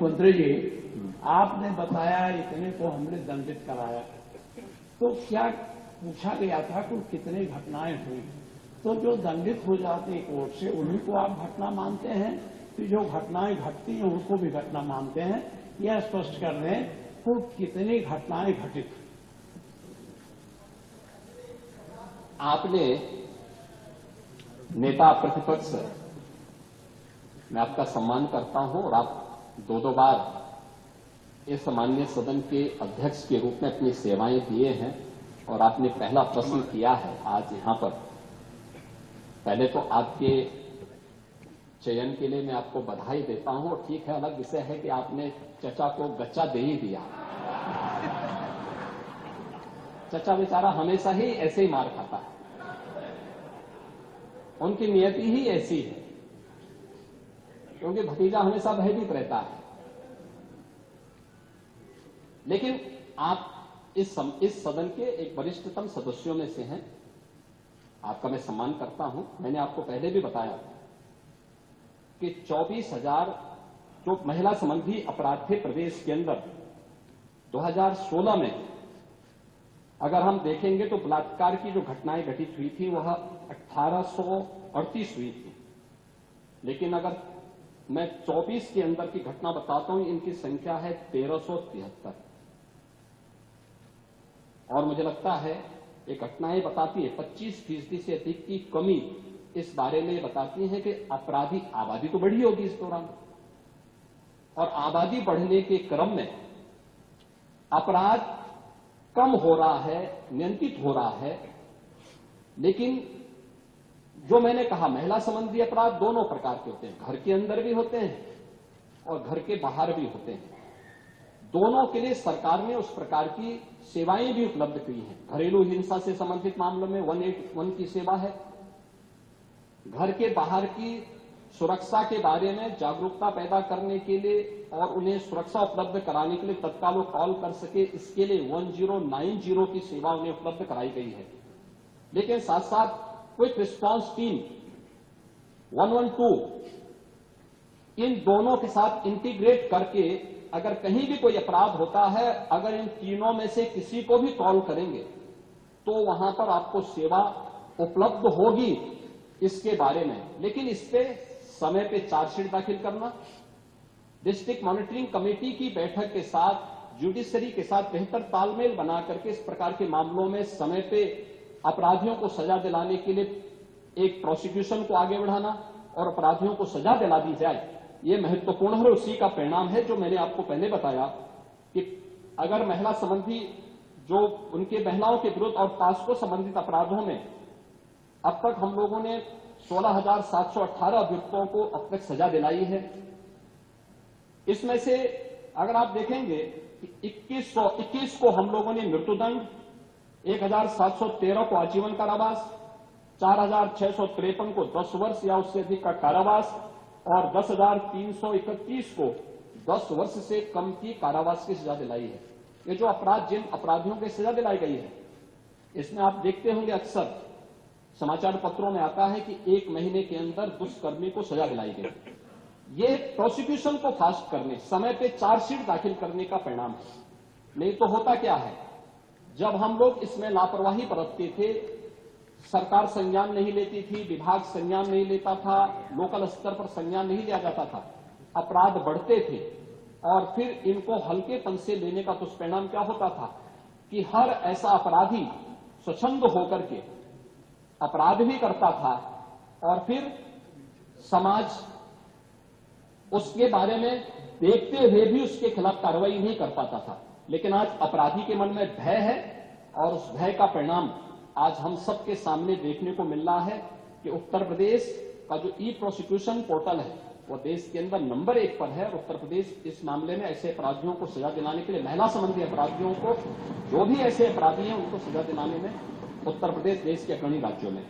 मुख्यमंत्री जी, आपने बताया इतने को हमने दंडित कराया, तो क्या पूछा गया था कि कितनी घटनाएं हुई? तो जो दंडित हो जाते हैं कोर्ट से उन्हीं को आप घटना मानते हैं कि जो घटनाएं घटती हैं उनको भी घटना मानते हैं? यह स्पष्ट कर दें तो कितनी घटनाएं घटित? आपने नेता प्रतिपक्ष, मैं आपका सम्मान करता हूं और आप दो बार इस माननीय सदन के अध्यक्ष के रूप में अपनी सेवाएं दिए हैं और आपने पहला प्रश्न किया है आज यहां पर। पहले तो आपके चयन के लिए मैं आपको बधाई देता हूं और ठीक है, अलग विषय है कि आपने चचा को गच्चा दे ही दिया। चचा बेचारा हमेशा ही ऐसे ही मार खाता है, उनकी नियति ही ऐसी है, क्योंकि भतीजा हमेशा भयभीत रहता है। लेकिन आप इस सदन के एक वरिष्ठतम सदस्यों में से हैं, आपका मैं सम्मान करता हूं। मैंने आपको पहले भी बताया कि 24,000 जो महिला संबंधी अपराध थे प्रदेश के अंदर 2016 में, अगर हम देखेंगे तो बलात्कार की जो घटनाएं घटित हुई थी वह 1838 हुई थी। लेकिन अगर मैं 24 के अंदर की घटना बताता हूं, इनकी संख्या है 1373। और मुझे लगता है ये घटनाएं बताती है 25% से अधिक की कमी इस बारे में बताती है कि अपराधी आबादी तो बढ़ी होगी इस दौरान, और आबादी बढ़ने के क्रम में अपराध कम हो रहा है, नियंत्रित हो रहा है। लेकिन जो मैंने कहा, महिला संबंधी अपराध दोनों प्रकार के होते हैं, घर के अंदर भी होते हैं और घर के बाहर भी होते हैं। दोनों के लिए सरकार ने उस प्रकार की सेवाएं भी उपलब्ध की हैं। घरेलू हिंसा से संबंधित मामलों में 181 की सेवा है। घर के बाहर की सुरक्षा के बारे में जागरूकता पैदा करने के लिए और उन्हें सुरक्षा उपलब्ध कराने के लिए तत्काल वो कॉल कर सके, इसके लिए 1090 की सेवा उन्हें उपलब्ध कराई गई है। लेकिन साथ साथ क्विक रिस्पांस टीम 112, इन दोनों के साथ इंटीग्रेट करके अगर कहीं भी कोई अपराध होता है, अगर इन तीनों में से किसी को भी कॉल करेंगे तो वहां पर आपको सेवा उपलब्ध होगी इसके बारे में। लेकिन इस पे समय पे चार्जशीट दाखिल करना, डिस्ट्रिक्ट मॉनिटरिंग कमेटी की बैठक के साथ जुडिशरी के साथ बेहतर तालमेल बना करके इस प्रकार के मामलों में समय पे अपराधियों को सजा दिलाने के लिए एक प्रोसिक्यूशन को आगे बढ़ाना और अपराधियों को सजा दिला दी जाए, ये महत्वपूर्ण है। उसी का परिणाम है जो मैंने आपको पहले बताया कि अगर महिला संबंधी जो उनके महिलाओं के विरुद्ध और पास्को संबंधित अपराधों में अब तक हम लोगों ने 16,718 अभियुक्तों को अब तक सजा दिलाई है। इसमें से अगर आप देखेंगे कि 21 को हम लोगों ने मृत्युदंड, 1,713 को आजीवन कारावास, 4,653 को 10 वर्ष या उससे अधिक का कारावास और 10,331 को 10 वर्ष से कम की कारावास की सजा दिलाई है। ये जो अपराध, जिन अपराधियों की सजा दिलाई गई है, इसमें आप देखते होंगे अक्सर समाचार पत्रों में आता है कि 1 महीने के अंदर दुष्कर्मी को सजा दिलाई गई। ये प्रोसिक्यूशन को फास्ट करने, समय पे चार्जशीट दाखिल करने का परिणाम है। नहीं तो होता क्या है, जब हम लोग इसमें लापरवाही बरतते थे, सरकार संज्ञान नहीं लेती थी, विभाग संज्ञान नहीं लेता था, लोकल स्तर पर संज्ञान नहीं लिया जाता था, अपराध बढ़ते थे और फिर इनको हल्केपन से लेने का दुष्परिणाम क्या होता था कि हर ऐसा अपराधी स्वच्छंद होकर के अपराध भी करता था और फिर समाज उसके बारे में देखते हुए भी उसके खिलाफ कार्रवाई नहीं कर पाता था। लेकिन आज अपराधी के मन में भय है और उस भय का परिणाम आज हम सबके सामने देखने को मिल रहा है कि उत्तर प्रदेश का जो ई प्रोसिक्यूशन पोर्टल है वो देश के अंदर नंबर 1 पर है और उत्तर प्रदेश इस मामले में ऐसे अपराधियों को सजा दिलाने के लिए, महिला संबंधी अपराधियों को, जो भी ऐसे अपराधी हैं उनको सजा दिलाने में उत्तर प्रदेश देश के अग्रणी राज्यों में।